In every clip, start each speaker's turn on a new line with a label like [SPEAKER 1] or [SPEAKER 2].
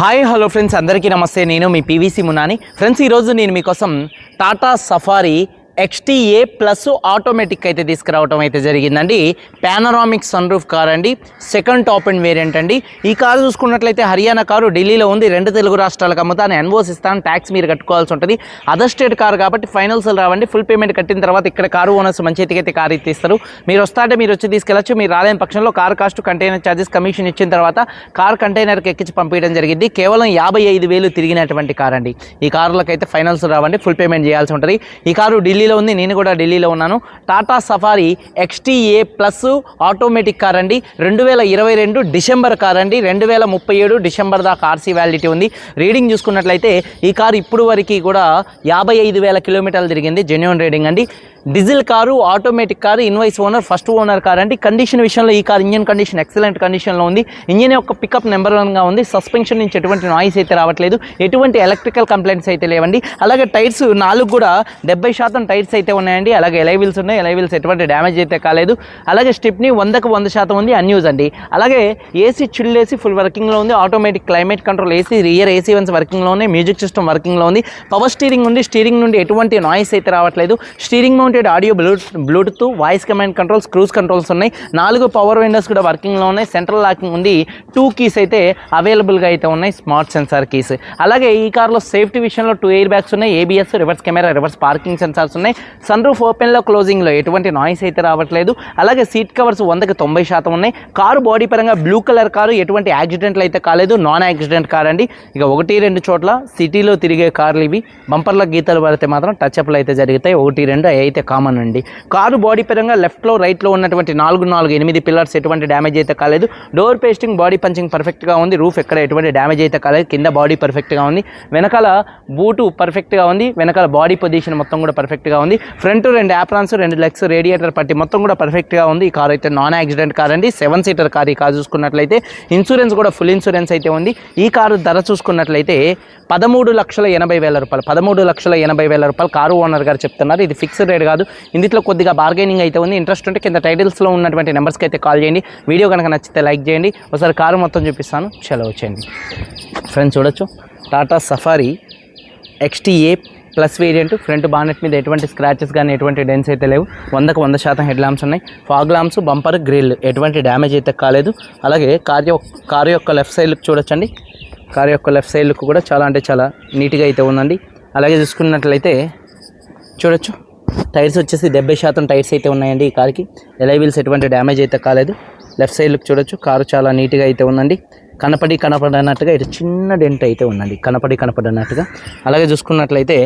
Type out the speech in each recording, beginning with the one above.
[SPEAKER 1] Hi hello friends, అందరికీ నమస్తే. నేను మీ పీవీసీ మునాని. ఫ్రెండ్స్, ఈరోజు నేను మీకోసం Tata safari XTA plus automatic అయితే తీసుకురావడం అయితే జరిగిందండి. పానరామిక్ సన్ రూఫ్ కార్ అండి, సెకండ్ టాప్ అండ్ వేరియంట్ అండి. ఈ కారు చూసుకున్నట్లయితే హర్యానా కారు, ఢిల్లీలో ఉంది. 2 తెలుగు రాష్ట్రాలకు అమ్ముతాను, ఎన్ఓస్ ఇస్తాను, ట్యాక్స్ మీరు కట్టుకోవాల్సి ఉంటుంది. అదర్ స్టేట్ కారు కాబట్టి ఫైనల్స్ రావండి. ఫుల్ పేమెంట్ కట్టిన తర్వాత ఇక్కడ కారు ఓనర్స్ మంచి చేతికైతే కారు ఇస్తారు. మీరు వస్తాంటే మీరు వచ్చి తీసుకెళ్ళచ్చు. మీరు రాలేని పక్షంలో car cost, container charges, commission ఇచ్చిన తర్వాత కార్ కంటైనర్కి ఎక్కించి పంపించడం జరిగింది. కేవలం 55,000 తిరిగినటువంటి కార్ అండి. ఈ కారులకు అయితే ఫైనల్స్ రావండి, ఫుల్ పేమెంట్ చేయాల్సి ఉంటుంది. ఈ కారు ఢిల్లీలో ఉంది, నేను కూడా ఢిల్లీలో ఉన్నాను. Tata safari XTA plus automatic car అండి. 2022 డిసెంబర్ కార్ అండి. 2037 డిసెంబర్ దాకా ఆర్సీ వ్యాలిడిటీ ఉంది. రీడింగ్ చూసుకున్నట్లయితే ఈ కారు ఇప్పుడు వరకు కూడా 55,000 కిలోమీటర్లు తిరిగింది. జెన్యూన్ రీడింగ్ అండి. Diesel car, automatic car, invoice owner, first owner car అండి. కండిషన్ విషయంలో ఈ కార్ ఇంజన్ కండిషన్ ఎక్సలెంట్ కండిషన్లో ఉంది. ఇంజన్ యొక్క పికప్ నెంబర్ 1గా ఉంది. సస్పెన్షన్ నుంచి ఎటువంటి నాయిస్ అయితే రావట్లేదు, ఎటువంటి ఎలక్ట్రికల్ కంప్లైంట్స్ అయితే లేవండి. అలాగే టైర్స్ 4 కూడా 70% టైర్స్ అయితే ఉన్నాయండి. అలాగే ఎలై వీల్స్ ఉన్నాయి, ఎలై వీల్స్ ఎటువంటి డ్యామేజ్ అయితే కాలేదు. అలాగే స్టెప్ని 100% ఉంది, అన్యూజ్ అండి. అలాగే ఏసీ చిల్డ్ ఏసీ ఫుల్ వర్కింగ్లో ఉంది. Automatic climate control AC, rear AC once వర్కింగ్లో ఉన్నాయి. మ్యూజిక్ సిస్టమ్ వర్కింగ్లో ఉంది. పవర్ స్టీరింగ్ ఉంది. స్టీరింగ్ నుండి ఎటువంటి నాయిస్ అయితే రావట్లేదు. Steering audio, Bluetooth, voice command controls, cruise controls ఉన్నాయి. 4 పవర్ విండోస్ కూడా వర్కింగ్లో ఉన్నాయి. సెంట్రల్ లాకింగ్ ఉంది. 2 కీస్ అయితే అవైలబుల్గా అయితే ఉన్నాయి, స్మార్ట్ సెన్సార్ కీస్. అలాగే ఈ కార్లో సేఫ్టీ విషయంలో 2 ఎయిర్ బ్యాగ్స్ ఉన్నాయి. ABS, reverse camera, reverse parking sensors ఉన్నాయి. సన్ రూఫ్ ఓపెన్లో, క్లోజింగ్లో ఎటువంటి నాయిస్ అయితే రావట్లేదు. అలాగే సీట్ కవర్స్ 100% ఉన్నాయి. కారు బాడీ పరంగా బ్లూ కలర్ కారు, ఎటువంటి యాక్సిడెంట్లు అయితే కాలేదు, నాన్ యాక్సిడెంట్ కార్ అండి. ఇక 1-2 చోట్ల సిటీలో తిరిగే కార్లు ఇవి. బంపర్ల గీతలు పడితే మాత్రం టచ్అప్లు అయితే జరుగుతాయి. 1-2 అయితే కామన్ అండి. కారు బాడీ పరంగా లెఫ్ట్లో, రైట్లో ఉన్నటువంటి 8 పిల్లర్స్ ఎటువంటి డ్యామేజ్ అయితే కాలేదు. డోర్ పేస్టింగ్, బాడీ పంచింగ్ పర్ఫెక్ట్గా ఉంది. రూఫ్ ఎక్కడ ఎటువంటి డ్యామేజ్ అయితే కాలేదు. కింద బాడీ పర్ఫెక్ట్గా ఉంది. వెనకాల బూటు పర్ఫెక్ట్గా ఉంది. వెనకాల బాడీ పొజిషన్ మొత్తం కూడా పర్ఫెక్ట్గా ఉంది. ఫ్రంట్ 2 యాప్రాన్స్, 2 లెగ్స్, రేడియేటర్ పట్టి మొత్తం కూడా పర్ఫెక్ట్గా ఉంది. ఈ కారు అయితే నాన్ యాక్సిడెంట్ కార్ అండి. 7 సీటర్ కార్. ఈ కారు చూసుకున్నట్లయితే ఇన్సూరెన్స్ కూడా ఫుల్ ఇన్సూరెన్స్ అయితే ఉంది. ఈ కారు ధర చూసుకున్నట్లయితే 13,80,000 రూపాయలు. 13,80,000 రూపాయలు కారు ఓనర్ గారు చెప్తున్నారు. ఇది ఫిక్స్డ్ రేట్ కాదు. ఇందులో కొద్దిగా బార్గెనింగ్ అయితే ఉంది. ఇంట్రెస్ట్ ఉంటే కింద టైటిల్స్లో ఉన్నటువంటి నెంబర్స్కి అయితే కాల్ చేయండి. వీడియో కనుక నచ్చితే లైక్ చేయండి. ఒకసారి కారు మొత్తం చూపిస్తాను, చలో వచ్చేయండి. ఫ్రెండ్స్ చూడొచ్చు, Tata safari XTA plus variant. Front bonnet మీద ఎటువంటి స్క్రాచెస్ కానీ ఎటువంటి డెన్స్ అయితే లేవు. 100% హెడ్ ల్యాంప్స్ ఉన్నాయి. ఫాగ్ ల్యాంప్స్, బంపర్, గ్రిల్ ఎటువంటి డ్యామేజ్ అయితే కాలేదు. అలాగే కారు యొక్క లెఫ్ట్ సైడ్ లుక్ చూడొచ్చండి. కారు యొక్క లెఫ్ట్ సైడ్ లుక్ కూడా చాలా అంటే చాలా నీట్గా అయితే ఉందండి. అలాగే చూసుకున్నట్లయితే చూడొచ్చు, టైర్స్ వచ్చేసి 70% టైర్స్ అయితే ఉన్నాయండి. ఈ కార్కి ఎలై వీల్స్ ఎటువంటి డ్యామేజ్ అయితే కాలేదు. లెఫ్ట్ సైడ్ లుక్ చూడొచ్చు, కారు చాలా నీట్గా అయితే ఉందండి. కనపడినట్టుగా ఇటు చిన్న డెంట్ అయితే ఉందండి, కనపడినట్టుగా. అలాగే చూసుకున్నట్లయితే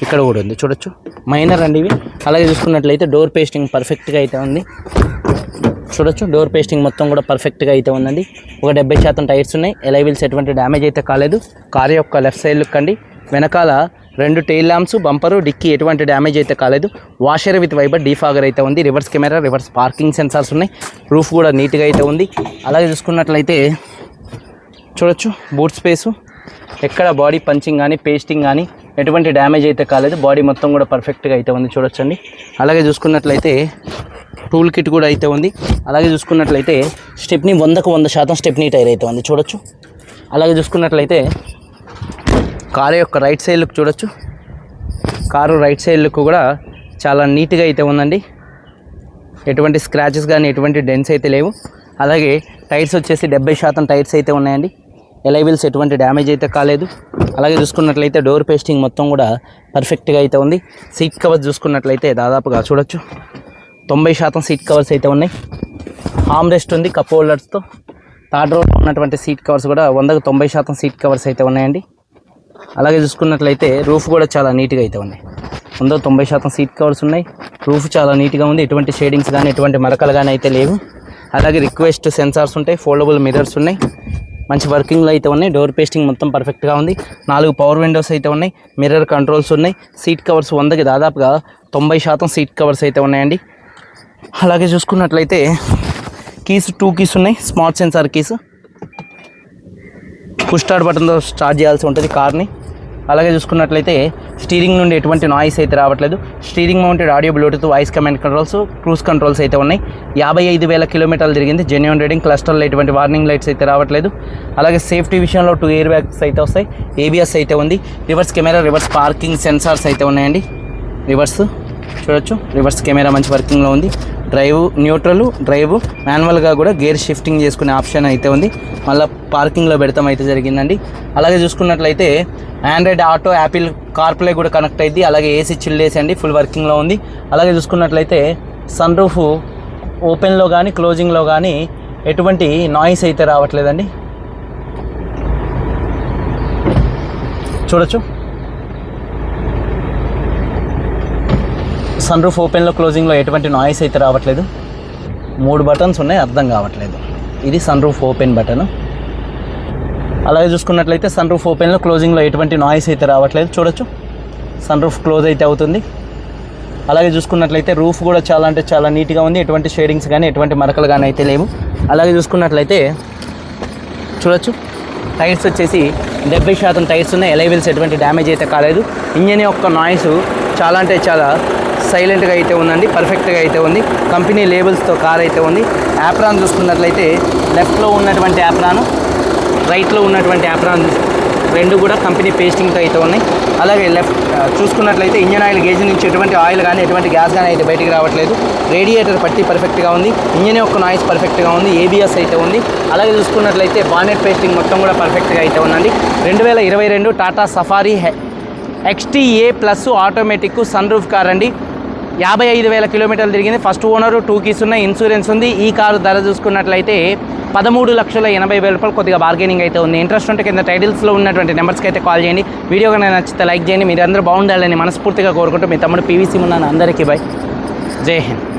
[SPEAKER 1] ఇక్కడ కూడా ఉంది చూడొచ్చు, మైనర్ అండి ఇవి. అలాగే చూసుకున్నట్లయితే డోర్ పేస్టింగ్ పర్ఫెక్ట్గా అయితే ఉంది చూడొచ్చు. డోర్ పేస్టింగ్ మొత్తం కూడా పర్ఫెక్ట్గా అయితే ఉందండి. ఒక 70% టైర్స్ ఉన్నాయి. ఎలై వీల్స్ ఎటువంటి డ్యామేజ్ అయితే కాలేదు. కారు యొక్క లెఫ్ట్ సైడ్ లుక్ అండి. వెనకాల 2 టెయిల్ ల్యాంప్స్, బంపరు, డిక్కీ ఎటువంటి డ్యామేజ్ అయితే కాలేదు. వాషర్ విత్ వైబర్, డీఫాగర్ అయితే ఉంది. Reverse camera, reverse parking sensors ఉన్నాయి. రూఫ్ కూడా నీట్గా అయితే ఉంది. అలాగే చూసుకున్నట్లయితే చూడొచ్చు, బూట్ స్పేసు, ఎక్కడ బాడీ పంచింగ్ కానీ పేస్టింగ్ కానీ ఎటువంటి డ్యామేజ్ అయితే కాలేదు. బాడీ మొత్తం కూడా పర్ఫెక్ట్గా అయితే ఉంది చూడొచ్చండి. అలాగే చూసుకున్నట్లయితే టూల్ కిట్ కూడా అయితే ఉంది. అలాగే చూసుకున్నట్లయితే స్టెప్ని 100% స్టెప్నీ టైర్ అయితే ఉంది చూడొచ్చు. అలాగే చూసుకున్నట్లయితే కారు యొక్క రైట్ సైడ్ లుక్ చూడొచ్చు. కారు రైట్ సైడ్ లుక్ కూడా చాలా నీట్గా అయితే ఉందండి. ఎటువంటి స్క్రాచెస్ కానీ ఎటువంటి డెన్స్ అయితే లేవు. అలాగే టైర్స్ వచ్చేసి 70% టైర్స్ అయితే ఉన్నాయండి. ఎలై వీల్స్ ఎటువంటి డ్యామేజ్ అయితే కాలేదు. అలాగే చూసుకున్నట్లయితే డోర్ పేస్టింగ్ మొత్తం కూడా పర్ఫెక్ట్గా అయితే ఉంది. సీట్ కవర్స్ చూసుకున్నట్లయితే దాదాపుగా చూడొచ్చు 90% సీట్ కవర్స్ అయితే ఉన్నాయి. హామ్ రెస్ట్ ఉంది కప్ హోల్డర్స్తో. థర్డ్ రోలో ఉన్నటువంటి సీట్ కవర్స్ కూడా 90% సీట్ కవర్స్ అయితే ఉన్నాయండి. అలాగే చూసుకున్నట్లయితే రూఫ్ కూడా చాలా నీట్గా అయితే ఉంది. 90% సీట్ కవర్స్ ఉన్నాయి. రూఫ్ చాలా నీట్గా ఉంది. ఎటువంటి షేడింగ్స్ కానీ ఎటువంటి మరకలు కానీ అయితే లేవు. అలాగే రిక్వెస్ట్ సెన్సార్స్ ఉంటాయి. ఫోల్డబుల్ మిర్రర్స్ ఉన్నాయి. మంచి వర్కింగ్లో అయితే ఉన్నాయి. డోర్ పేస్టింగ్ మొత్తం పర్ఫెక్ట్గా ఉంది. 4 పవర్ విండోస్ అయితే ఉన్నాయి. మిర్రర్ కంట్రోల్స్ ఉన్నాయి. సీట్ కవర్స్ 100కి దాదాపుగా 90% సీట్ కవర్స్ అయితే ఉన్నాయండి. అలాగే చూసుకున్నట్లయితే కీస్ 2 కీస్ ఉన్నాయి. Smart sensor keys. Push start బటన్తో స్టార్ట్ చేయాల్సి ఉంటుంది కార్ని. అలాగే చూసుకున్నట్లయితే స్టీరింగ్ నుండి ఎటువంటి నాయిస్ అయితే రావట్లేదు. Steering mounted audio, Bluetooth, voice command controls, cruise controls అయితే ఉన్నాయి. 55,000 కిలోమీటర్లు తిరిగింది. Genuine reading. క్లస్టర్లో ఎటువంటి వార్నింగ్ లైట్స్ అయితే రావట్లేదు. అలాగే సేఫ్టీ విషయంలో 2 ఎయిర్ బ్యాగ్స్ అయితే వస్తాయి. ABS అయితే ఉంది. Reverse camera, reverse parking sensors అయితే ఉన్నాయండి. రివర్స్ చూడొచ్చు, రివర్స్ కెమెరా మంచి వర్కింగ్లో ఉంది. డ్రైవ్ న్యూట్రల్, డ్రైవ్ మాన్యువల్గా కూడా గేర్ షిఫ్టింగ్ చేసుకునే ఆప్షన్ అయితే ఉంది. మళ్ళీ పార్కింగ్లో పెడతాం అయితే జరిగిందండి. అలాగే చూసుకున్నట్లయితే ఆండ్రాయిడ్ ఆటో, యాపిల్ కార్ప్లే కూడా కనెక్ట్ అయింది. అలాగే AC చిల్ AC అండి, ఫుల్ వర్కింగ్లో ఉంది. అలాగే చూసుకున్నట్లయితే సన్ రూఫ్ ఓపెన్లో కానీ క్లోజింగ్లో కానీ ఎటువంటి నాయిస్ అయితే రావట్లేదండి. చూడొచ్చు, సన్ రూఫ్ ఓపెన్లో క్లోజింగ్లో ఎటువంటి నాయిస్ అయితే రావట్లేదు. 3 బటన్స్ ఉన్నాయి, అర్థం కావట్లేదు. ఇది సన్ రూఫ్ ఓపెన్ బటన్. అలాగే చూసుకున్నట్లయితే సన్ రూఫ్ ఓపెన్లో క్లోజింగ్లో ఎటువంటి నాయిస్ అయితే రావట్లేదు. చూడొచ్చు, సన్ రూఫ్ క్లోజ్ అయితే అవుతుంది. అలాగే చూసుకున్నట్లయితే రూఫ్ కూడా చాలా అంటే చాలా నీట్గా ఉంది. ఎటువంటి షేడింగ్స్ కానీ ఎటువంటి మరకలు కానీ అయితే లేవు. అలాగే చూసుకున్నట్లయితే చూడొచ్చు, టైర్స్ వచ్చేసి 70% టైర్స్ ఉన్నాయి. ఎలైవిల్స్ ఎటువంటి డ్యామేజ్ అయితే కాలేదు. ఇంజన్ యొక్క నాయిస్ చాలా అంటే చాలా సైలెంట్గా అయితే ఉందండి, పర్ఫెక్ట్గా అయితే ఉంది. కంపెనీ లేబుల్స్తో కార్ అయితే ఉంది. యాప్రాన్ చూసుకున్నట్లయితే లెఫ్ట్లో ఉన్నటువంటి యాప్రాన్, రైట్లో ఉన్నటువంటి యాప్రాన్ రెండు కూడా కంపెనీ పేస్టింగ్తో అయితే ఉన్నాయి. అలాగే లెఫ్ట్ చూసుకున్నట్లయితే ఇంజన్ ఆయిల్ గేజ్ నుంచి ఎటువంటి ఆయిల్ కానీ ఎటువంటి గ్యాస్ కానీ అయితే బయటికి రావట్లేదు. రేడియేటర్ పట్టి పర్ఫెక్ట్గా ఉంది. ఇంజన్ యొక్క నాయిస్ పర్ఫెక్ట్గా ఉంది. ABS అయితే ఉంది. అలాగే చూసుకున్నట్లయితే బానెట్ పేస్టింగ్ మొత్తం కూడా పర్ఫెక్ట్గా అయితే ఉందండి. 2022 Tata safari XTA plus automatic sun roof car అండి. 55,000 కిలోమీటర్లు తిరిగింది. ఫస్ట్ ఓనరు, 2 కీస్ ఉన్నాయి, ఇన్సూరెన్స్ ఉంది. ఈ కారు ధర చూసుకున్నట్లయితే 13,80,000 కొద్దిగా బార్గెనింగ్ అయితే ఉంది. ఇంట్రెస్ట్ ఉంటే కింద టైటిల్స్లో ఉన్నటువంటి నెంబర్స్కి అయితే కాల్ చేయండి. వీడియో కనుక నచ్చితే లైక్ చేయండి. మీరు అందరూ బాగుండాలని మనస్ఫూర్తిగా కోరుకుంటూ మీ తమ్ముడు PVC మున్నాను. అందరికీ బై, జై హింద్.